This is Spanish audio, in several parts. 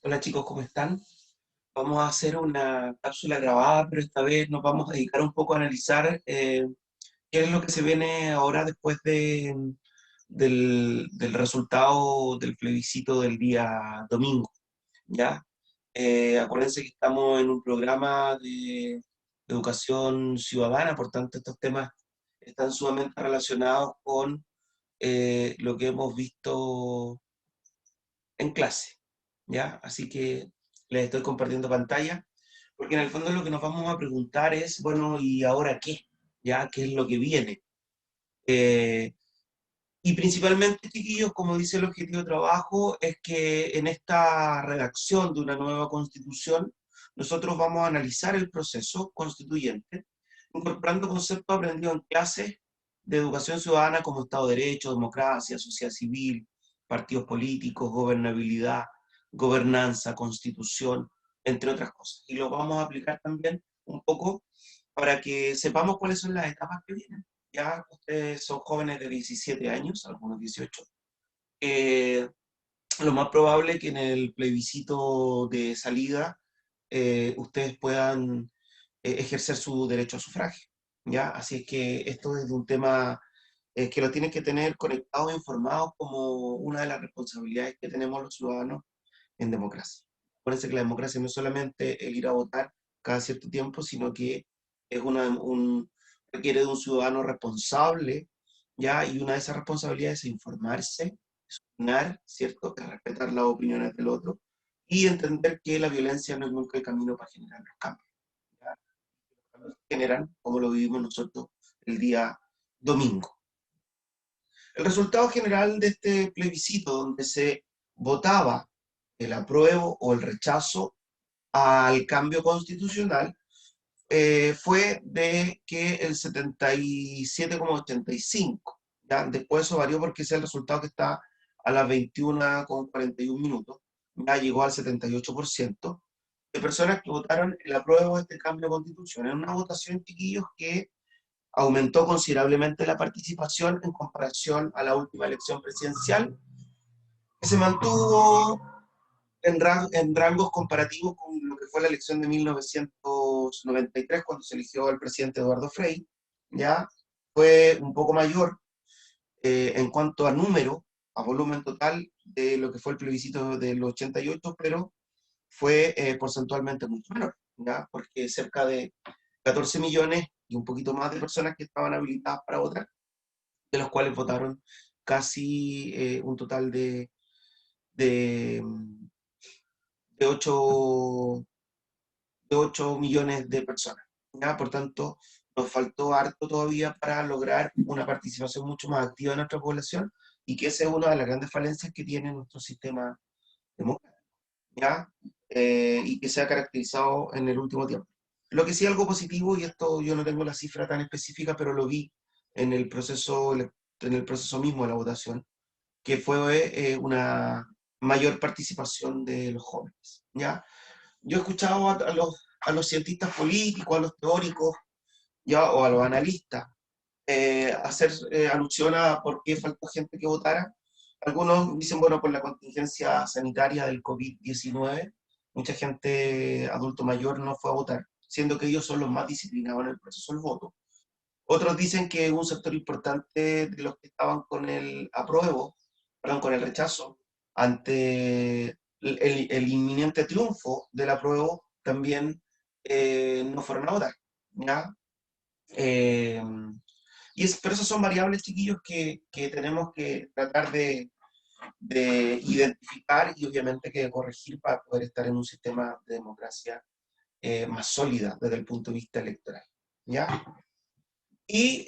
Hola chicos, ¿cómo están? Vamos a hacer una cápsula grabada, pero esta vez nos vamos a dedicar un poco a analizar qué es lo que se viene ahora después del resultado del plebiscito del día domingo, ¿ya? Acuérdense que estamos en un programa de educación ciudadana, por tanto estos temas están sumamente relacionados con lo que hemos visto en clase, ¿ya? Así que les estoy compartiendo pantalla, porque en el fondo lo que nos vamos a preguntar es, bueno, ¿y ahora qué? ¿Ya? ¿Qué es lo que viene? Eh, y principalmente, chiquillos, como dice el objetivo de trabajo, es que en esta redacción de una nueva constitución, nosotros vamos a analizar el proceso constituyente, incorporando conceptos aprendidos en clases de educación ciudadana como Estado de Derecho, democracia, sociedad civil, partidos políticos, gobernabilidad, gobernanza, constitución, entre otras cosas. Y lo vamos a aplicar también un poco para que sepamos cuáles son las etapas que vienen. Ya ustedes son jóvenes de 17 años, algunos 18. Eh, lo más probable es que en el plebiscito de salida ustedes puedan ejercer su derecho a sufragio, ¿ya? Así es que esto es de un tema que lo tienen que tener conectados e informados como una de las responsabilidades que tenemos los ciudadanos en democracia. Acuérdense que la democracia no es solamente el ir a votar cada cierto tiempo, sino que es requiere de un ciudadano responsable, ¿ya? Y una de esas responsabilidades es informarse, opinar, ¿cierto? Es respetar las opiniones del otro y entender que la violencia no es nunca el camino para generar los cambios, ¿ya? Los cambios se generan como lo vivimos nosotros el día domingo. El resultado general de este plebiscito, donde se votaba el apruebo o el rechazo al cambio constitucional, fue de que el 77,85, ¿ya? Después eso varió porque ese es el resultado que está a las 21,41 minutos, ya llegó al 78% de personas que votaron el apruebo de este cambio de constitución. En una votación, chiquillos, que aumentó considerablemente la participación en comparación a la última elección presidencial, que se mantuvo en rangos comparativos con lo que fue la elección de 1993, cuando se eligió al presidente Eduardo Frei, ya fue un poco mayor en cuanto a número, a volumen total de lo que fue el plebiscito del 88, pero fue porcentualmente mucho menor, ¿ya? Porque cerca de 14 millones y un poquito más de personas que estaban habilitadas para votar, de los cuales votaron casi un total de, de 8 de 8 millones de personas, ¿ya? Por tanto, nos faltó harto todavía para lograr una participación mucho más activa de nuestra población y que esa es una de las grandes falencias que tiene nuestro sistema democrático, ¿ya? Y que se ha caracterizado en el último tiempo. Lo que sí algo positivo, y esto yo no tengo la cifra tan específica, pero lo vi en el proceso mismo de la votación, que fue una mayor participación de los jóvenes, ¿ya? Yo he escuchado a los cientistas políticos, a los teóricos, ya, o a los analistas, hacer alusión a por qué faltó gente que votara. Algunos dicen, bueno, por la contingencia sanitaria del COVID-19, mucha gente adulto mayor no fue a votar, siendo que ellos son los más disciplinados en el proceso del voto. Otros dicen que un sector importante de los que estaban con el apruebo, perdón, con el rechazo, ante el inminente triunfo del apruebo, también no fueron a votar, ¿ya? Eh, pero esas son variables, chiquillos, que tenemos que tratar de identificar y obviamente que corregir para poder estar en un sistema de democracia más sólida desde el punto de vista electoral, ¿ya? Y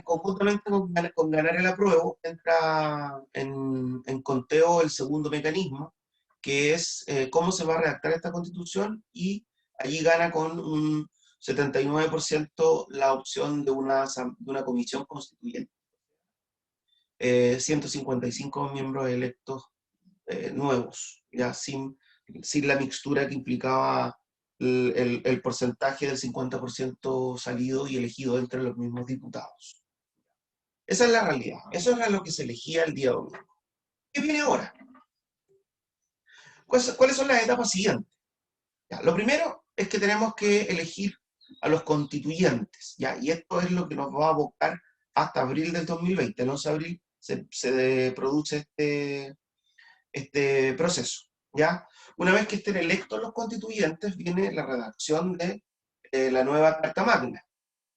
conjuntamente con ganar el apruebo, entra en conteo el segundo mecanismo, que es cómo se va a redactar esta constitución, y allí gana con un 79% la opción de una comisión constituyente. 155 miembros electos nuevos, ya sin la mixtura que implicaba el porcentaje del 50% salido y elegido entre los mismos diputados. Esa es la realidad. Eso era lo que se elegía el día domingo. ¿Qué viene ahora? ¿Cuáles son las etapas siguientes? Ya, lo primero es que tenemos que elegir a los constituyentes, ¿ya? Y esto es lo que nos va a abocar hasta abril del 2020. El 11 de abril se produce este proceso, ¿ya? Una vez que estén electos los constituyentes, viene la redacción de la nueva Carta Magna,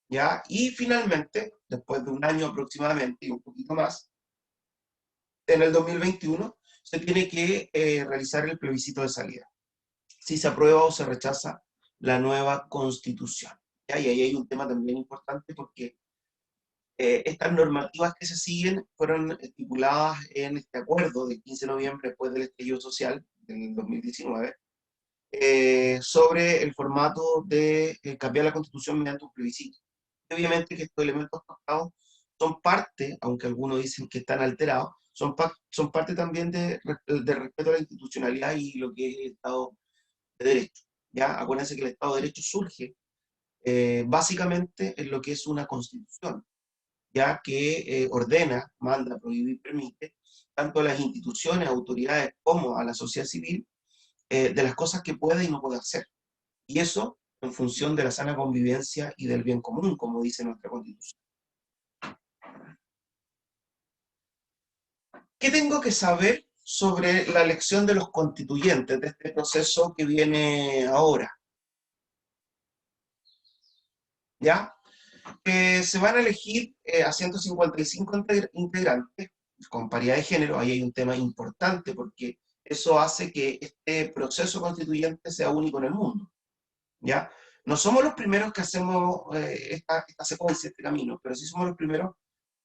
¿ya? Y finalmente, después de un año aproximadamente y un poquito más, en el 2021 se tiene que realizar el plebiscito de salida, si se aprueba o se rechaza la nueva constitución. ¿Ya? Y ahí hay un tema también importante porque estas normativas que se siguen fueron estipuladas en este acuerdo del 15 de noviembre después del estallido social del 2019 sobre el formato de cambiar la constitución mediante un plebiscito. Obviamente que estos elementos tocados son parte, aunque algunos dicen que están alterados, son parte también de respeto a la institucionalidad y lo que es el Estado de Derecho. ¿Ya? Acuérdense que el Estado de Derecho surge básicamente en lo que es una constitución, ya que ordena, manda, prohíbe y permite tanto a las instituciones, autoridades como a la sociedad civil de las cosas que puede y no puede hacer. Y eso en función de la sana convivencia y del bien común, como dice nuestra Constitución. ¿Qué tengo que saber sobre la elección de los constituyentes de este proceso que viene ahora? ¿Ya? Se van a elegir a 155 integrantes con paridad de género. Ahí hay un tema importante porque eso hace que este proceso constituyente sea único en el mundo. ¿Ya? No somos los primeros que hacemos esta secuencia, este camino, pero sí somos los primeros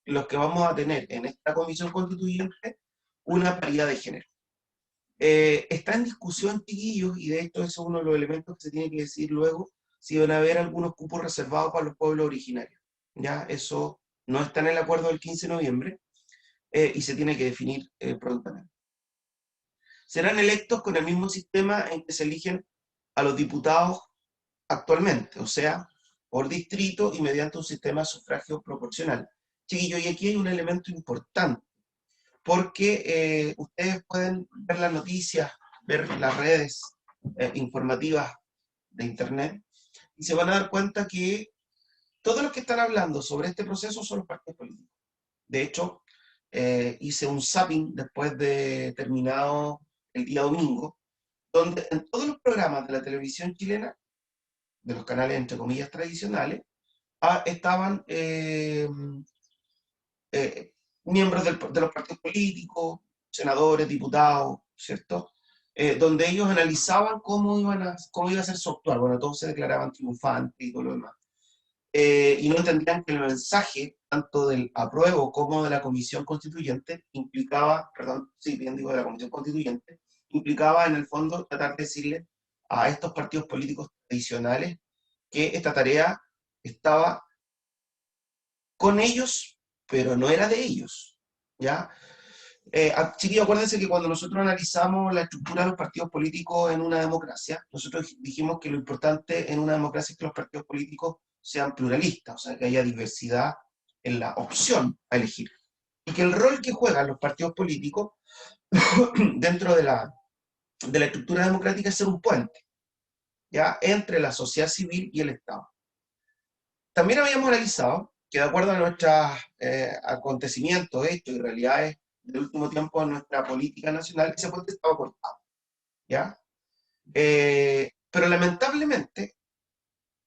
los que vamos a tener en esta comisión constituyente una paridad de género. Está en discusión, chiquillos, y de hecho eso es uno de los elementos que se tiene que decir luego, si van a haber algunos cupos reservados para los pueblos originarios. Ya, eso no está en el acuerdo del 15 de noviembre y se tiene que definir prontamente. Serán electos con el mismo sistema en que se eligen a los diputados actualmente, o sea, por distrito y mediante un sistema de sufragio proporcional. Chiquillos, y aquí hay un elemento importante, porque ustedes pueden ver las noticias, ver las redes informativas de Internet, y se van a dar cuenta que todos los que están hablando sobre este proceso son los partidos políticos. De hecho, hice un zapping después de terminado el día domingo, donde en todos los programas de la televisión chilena, de los canales entre comillas tradicionales, estaban eh, miembros de los partidos políticos, senadores, diputados, ¿cierto? Donde ellos analizaban cómo iba a ser su actuar. Bueno, todos se declaraban triunfantes y todo lo demás. Y no entendían que el mensaje, tanto del apruebo como de la comisión constituyente, implicaba, perdón, sí, bien digo de la comisión constituyente, implicaba en el fondo tratar de decirle a estos partidos políticos tradicionales que esta tarea estaba con ellos, pero no era de ellos, ¿ya? Chiquillos, acuérdense que cuando nosotros analizamos la estructura de los partidos políticos en una democracia, nosotros dijimos que lo importante en una democracia es que los partidos políticos sean pluralistas, o sea, que haya diversidad en la opción a elegir. Y que el rol que juegan los partidos políticos dentro de la estructura democrática es ser un puente, ¿ya? Entre la sociedad civil y el Estado. También habíamos analizado que de acuerdo a nuestros acontecimientos, hechos y realidades del último tiempo en nuestra política nacional, ese puente estaba cortado, ¿ya? Pero lamentablemente,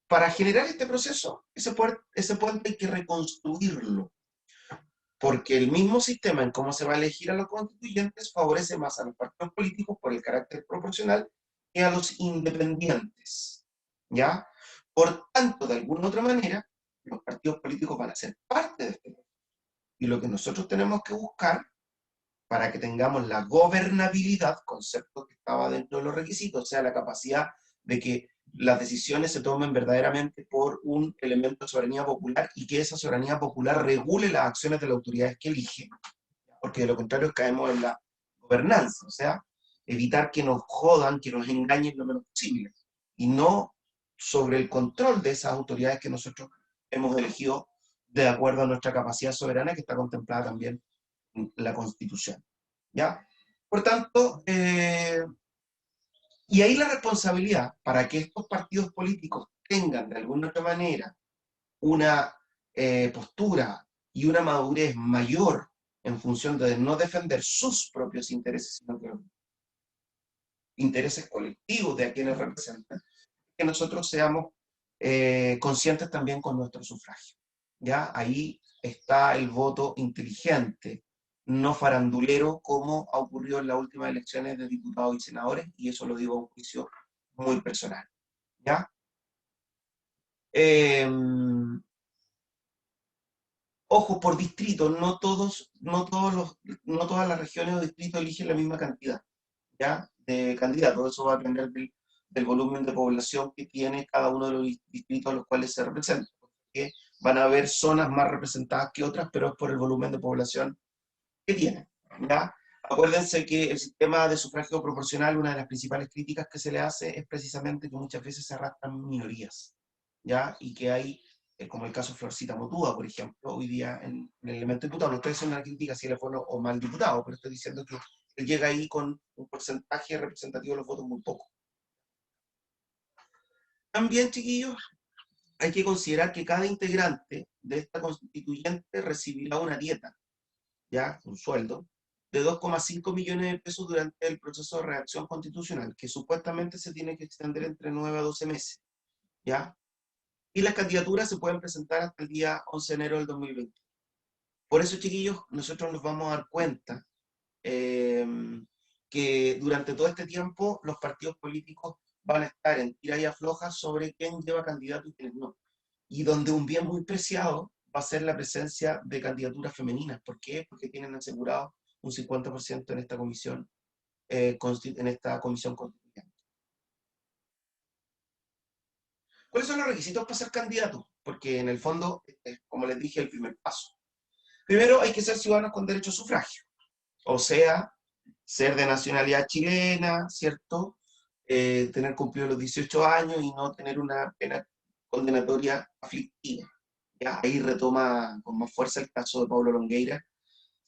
para generar este proceso, ese puente hay que reconstruirlo, porque el mismo sistema en cómo se va a elegir a los constituyentes favorece más a los partidos políticos por el carácter proporcional que a los independientes, ¿ya? Por tanto, de alguna u otra manera, los partidos políticos van a ser parte de este proceso. Y lo que nosotros tenemos que buscar para que tengamos la gobernabilidad, concepto que estaba dentro de los requisitos, o sea, la capacidad de que las decisiones se tomen verdaderamente por un elemento de soberanía popular y que esa soberanía popular regule las acciones de las autoridades que elige, porque de lo contrario caemos en la gobernanza, o sea, evitar que nos jodan, que nos engañen lo menos posible, y no sobre el control de esas autoridades que nosotros hemos elegido de acuerdo a nuestra capacidad soberana que está contemplada también en la Constitución. ¿Ya? Por tanto, Y ahí la responsabilidad para que estos partidos políticos tengan de alguna otra manera una postura y una madurez mayor en función de no defender sus propios intereses, sino que los intereses colectivos de a quienes representan, que nosotros seamos conscientes también con nuestro sufragio. ¿Ya? Ahí está el voto inteligente, no farandulero, como ha ocurrido en las últimas elecciones de diputados y senadores, y eso lo digo a un juicio muy personal. ¿Ya? Eh, Ojo, por distrito, no todas las regiones o distritos eligen la misma cantidad, ¿ya? De candidatos. Eso va a depender del volumen de población que tiene cada uno de los distritos a los cuales se representa. Porque van a haber zonas más representadas que otras, pero es por el volumen de población que tienen, ¿ya? Acuérdense que el sistema de sufragio proporcional, una de las principales críticas que se le hace es precisamente que muchas veces se arrastran minorías, ¿ya? Y que hay, como el caso Florcita Motúa, por ejemplo, hoy día en el elemento diputado, no estoy haciendo una crítica si él fue o mal diputado, pero estoy diciendo que él llega ahí con un porcentaje representativo de los votos muy poco. También, chiquillos, hay que considerar que cada integrante de esta constituyente recibirá una dieta, ya, un sueldo, de 2,5 millones de pesos durante el proceso de redacción constitucional, que supuestamente se tiene que extender entre 9 a 12 meses, ¿ya? Y las candidaturas se pueden presentar hasta el día 11 de enero del 2020. Por eso, chiquillos, nosotros nos vamos a dar cuenta eh, que durante todo este tiempo los partidos políticos van a estar en tira y afloja sobre quién lleva candidato y quién no. Y donde un bien muy preciado va a ser la presencia de candidaturas femeninas. ¿Por qué? Porque tienen asegurado un 50% en esta comisión, en esta comisión constituyente. ¿Cuáles son los requisitos para ser candidato? Porque en el fondo, como les dije, el primer paso. Primero, hay que ser ciudadanos con derecho a sufragio, o sea, ser de nacionalidad chilena, ¿cierto? Tener cumplido los 18 años y no tener una pena condenatoria aflictiva. ¿Ya? Ahí retoma con más fuerza el caso de Pablo Longueira,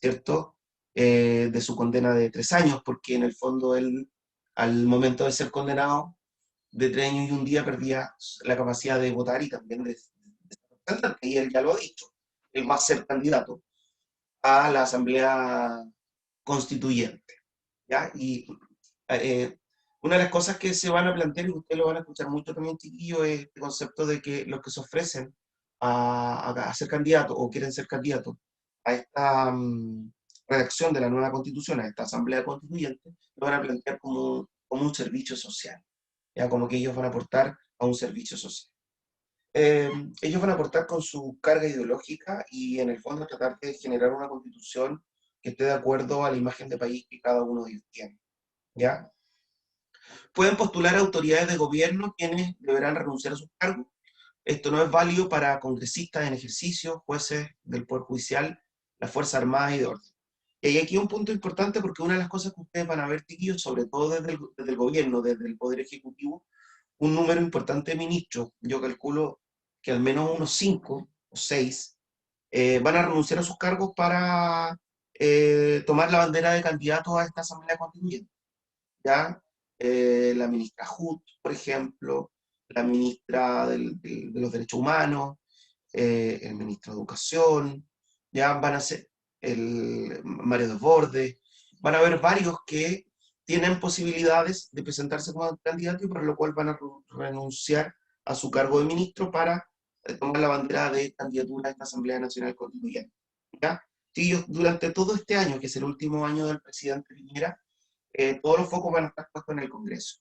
¿cierto? De su condena de 3 años, porque en el fondo él, al momento de ser condenado, de 3 años y un día perdía la capacidad de votar y también de representar, y él ya lo ha dicho, él va a ser candidato a la Asamblea Constituyente, ¿ya? Y eh, una de las cosas que se van a plantear, y ustedes lo van a escuchar mucho también, chiquillos, es el concepto de que los que se ofrecen a ser candidatos o quieren ser candidatos a esta redacción de la nueva constitución, a esta asamblea constituyente, lo van a plantear como un servicio social, ya como que ellos van a aportar a un servicio social. Ellos van a aportar con su carga ideológica y en el fondo tratar de generar una constitución que esté de acuerdo a la imagen de país que cada uno de ellos tiene, ¿ya? Pueden postular autoridades de gobierno quienes deberán renunciar a sus cargos. Esto no es válido para congresistas en ejercicio, jueces del Poder Judicial, las Fuerzas Armadas y de orden. Y hay aquí un punto importante porque una de las cosas que ustedes van a ver, chiquillos, sobre todo desde el gobierno, desde el Poder Ejecutivo, un número importante de ministros, yo calculo que al menos unos 5 o 6 van a renunciar a sus cargos para tomar la bandera de candidatos a esta Asamblea Constituyente. ¿Ya? La ministra Hood, por ejemplo, la ministra de los Derechos Humanos, el ministro de Educación, ya van a ser el Mario Desbordes, van a haber varios que tienen posibilidades de presentarse como candidato y por lo cual van a renunciar a su cargo de ministro para tomar la bandera de candidatura a esta Asamblea Nacional Constituyente. ¿Ya? Sí, durante todo este año, que es el último año del presidente Piñera, todos los focos van a estar puestos en el Congreso.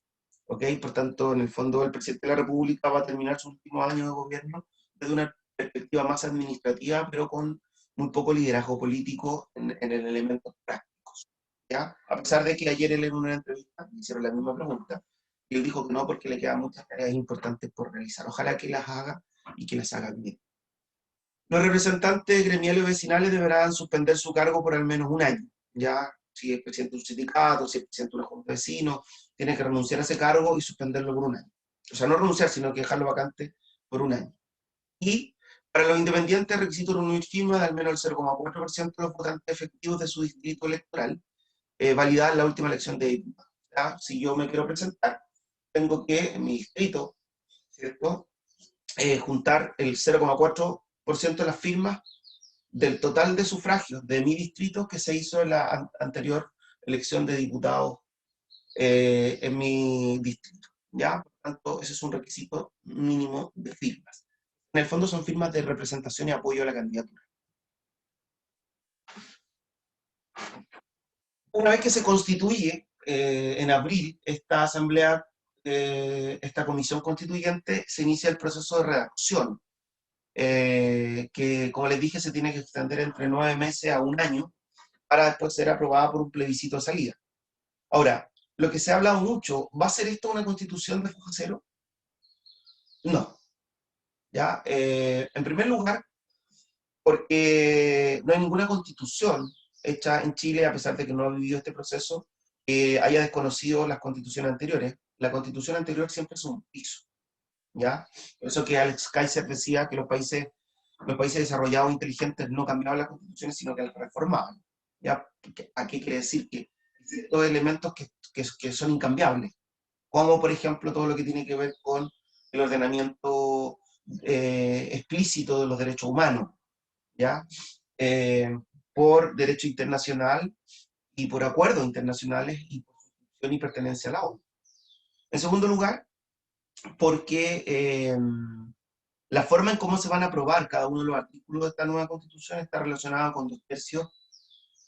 ¿Ok? Por tanto, en el fondo, el presidente de la República va a terminar su último año de gobierno desde una perspectiva más administrativa, pero con muy poco liderazgo político en el elementos prácticos. ¿Ya? A pesar de que ayer él en una entrevista le hicieron la misma pregunta, y él dijo que no, porque le quedan muchas tareas importantes por realizar. Ojalá que las haga y que las haga bien. Los representantes gremiales o vecinales deberán suspender su cargo por al menos un año. Ya, si es presidente de un sindicato, si es presidente de una junta de vecinos, tiene que renunciar a ese cargo y suspenderlo por un año. O sea, no renunciar, sino que dejarlo vacante por un año. Y para los independientes, requisito reunir firma de al menos el 0,4% de los votantes efectivos de su distrito electoral, validada en la última elección de diputados. Si yo me quiero presentar, tengo que, en mi distrito, ¿cierto? Juntar el 0,4% de las firmas del total de sufragios de mi distrito que se hizo en la anterior elección de diputados en mi distrito. ¿Ya? Por tanto, ese es un requisito mínimo de firmas. En el fondo son firmas de representación y apoyo a la candidatura. Una vez que se constituye en abril esta asamblea, esta comisión constituyente, se inicia el proceso de redacción, que como les dije se tiene que extender entre 9 meses a un año para después ser aprobada por un plebiscito de salida. Ahora, lo que se ha hablado mucho, ¿va a ser esto una constitución de foja cero? No. ¿Ya? En primer lugar, porque no hay ninguna constitución hecha en Chile, a pesar de que no ha vivido este proceso, que haya desconocido las constituciones anteriores. La constitución anterior siempre es un piso, ¿ya? Por eso que Alex Kaiser decía que los países desarrollados inteligentes no cambiaban las constituciones, sino que las reformaban. ¿Ya? ¿A qué quiere decir? Que hay ciertos elementos que son incambiables, como por ejemplo todo lo que tiene que ver con el ordenamiento explícito de los derechos humanos, ¿ya? Eh, por derecho internacional y por acuerdos internacionales y por suscripción y pertenencia a la ONU. En segundo lugar, porque la forma en cómo se van a aprobar cada uno de los artículos de esta nueva constitución está relacionada con 2/3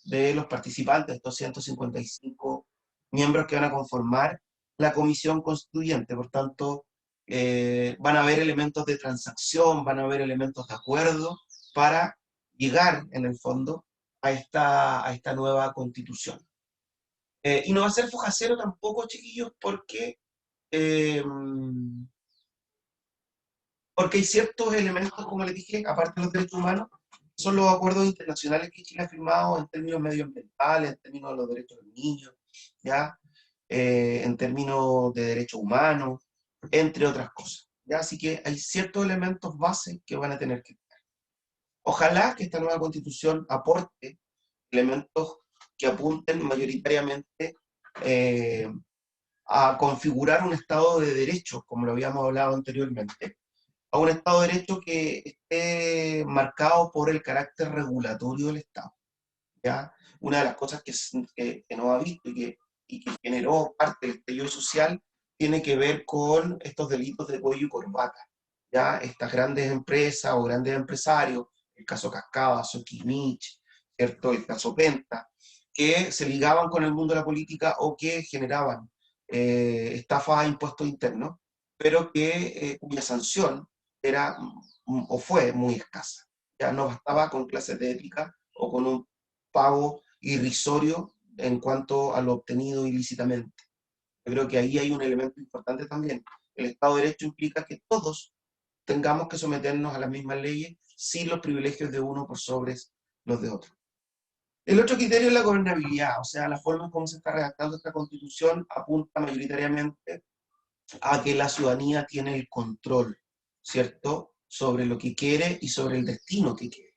de los participantes, estos 155 miembros que van a conformar la comisión constituyente. Por tanto, van a haber elementos de transacción, van a haber elementos de acuerdo para llegar, en el fondo, a esta nueva constitución. Y no va a ser foja cero tampoco, chiquillos, eh, porque hay ciertos elementos, como les dije, aparte de los derechos humanos, son los acuerdos internacionales que Chile ha firmado en términos medioambientales, en términos de los derechos de los niños, ¿ya? En términos de derechos humanos, entre otras cosas. ¿Ya? Así que hay ciertos elementos base que van a tener que estar. Ojalá que esta nueva constitución aporte elementos que apunten mayoritariamente eh, a configurar un Estado de Derecho, como lo habíamos hablado anteriormente, a un Estado de Derecho que esté marcado por el carácter regulatorio del Estado. ¿Ya? Una de las cosas que no ha visto y que generó parte del estallido social tiene que ver con estos delitos de cuello y corbata. ¿Ya? Estas grandes empresas o grandes empresarios, el caso Cascada, Soquimich, ¿cierto? El caso Penta, que se ligaban con el mundo de la política o que generaban estafas a impuestos internos, pero cuya sanción era o fue muy escasa. Ya no bastaba con clases de ética o con un pago irrisorio en cuanto a lo obtenido ilícitamente. Yo creo que ahí hay un elemento importante también. El Estado de Derecho implica que todos tengamos que someternos a las mismas leyes sin los privilegios de uno por sobre los de otro. El otro criterio es la gobernabilidad, o sea, la forma en cómo se está redactando esta constitución apunta mayoritariamente a que la ciudadanía tiene el control, ¿cierto?, sobre lo que quiere y sobre el destino que quiere.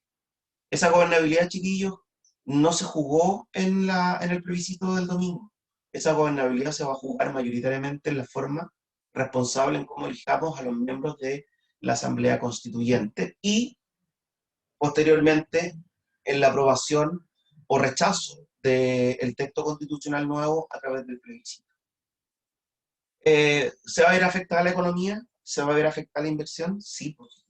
Esa gobernabilidad, chiquillos, no se jugó en el plebiscito del domingo. Esa gobernabilidad se va a jugar mayoritariamente en la forma responsable en cómo elijamos a los miembros de la Asamblea Constituyente y, posteriormente, en la aprobación o rechazo del texto constitucional nuevo a través del plebiscito. ¿Se va a ver afectada la economía? ¿Se va a ver afectada la inversión? Sí, por supuesto.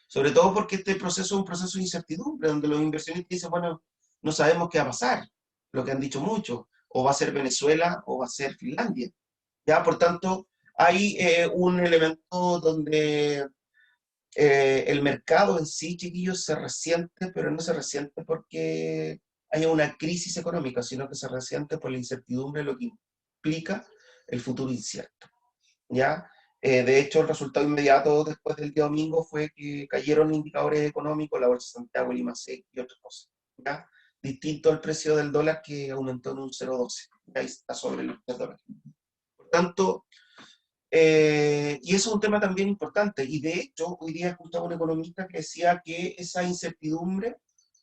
Sobre todo porque este proceso es un proceso de incertidumbre, donde los inversionistas dicen, bueno, no sabemos qué va a pasar, lo que han dicho muchos, o va a ser Venezuela o va a ser Finlandia. ¿Ya? Por tanto, hay un elemento donde el mercado en sí, chiquillos, se resiente, pero no se resiente porque haya una crisis económica, sino que se resiente por la incertidumbre, lo que implica el futuro incierto. ¿Ya? De hecho, el resultado inmediato después del día domingo fue que cayeron indicadores económicos, la Bolsa de Santiago, el IMASEC y otras cosas. ¿Ya? Distinto al precio del dólar que aumentó en un 0,12. Ahí está sobre los $3. Por tanto, y eso es un tema también importante. Y de hecho, hoy día escuchaba un economista que decía que esa incertidumbre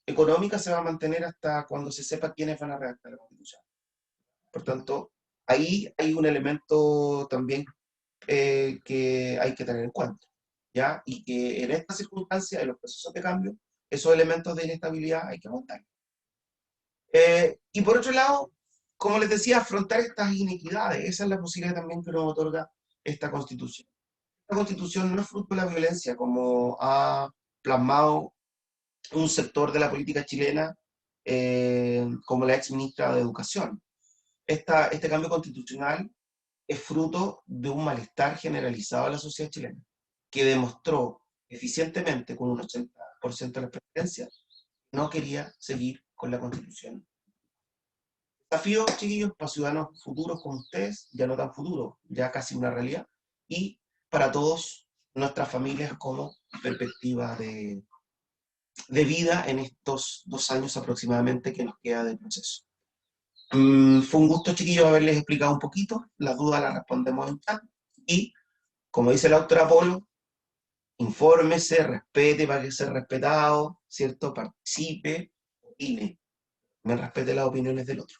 económica se va a mantener hasta cuando se sepa quiénes van a redactar la Constitución. Por tanto, Ahí hay un elemento también que hay que tener en cuenta, ¿ya? Y que en esta circunstancia, en los procesos de cambio, esos elementos de inestabilidad hay que aguantar. Y por otro lado, como les decía, afrontar estas inequidades, esa es la posibilidad también que nos otorga esta Constitución. Esta Constitución no es fruto de la violencia, como ha plasmado un sector de la política chilena, como la ex ministra de Educación. Este cambio constitucional es fruto de un malestar generalizado de la sociedad chilena, que demostró eficientemente con un 80% de las preferencias que no quería seguir con la Constitución. Desafío, chiquillos, para ciudadanos futuros como ustedes, ya no tan futuros, ya casi una realidad, y para todos nuestras familias como perspectiva de vida en estos 2 años aproximadamente que nos queda de proceso. Fue un gusto, chiquillos, haberles explicado un poquito, las dudas las respondemos en chat, y como dice la autora Polo, infórmese, respete para que sea respetado, ¿cierto? Participe, opine, me respete las opiniones del otro.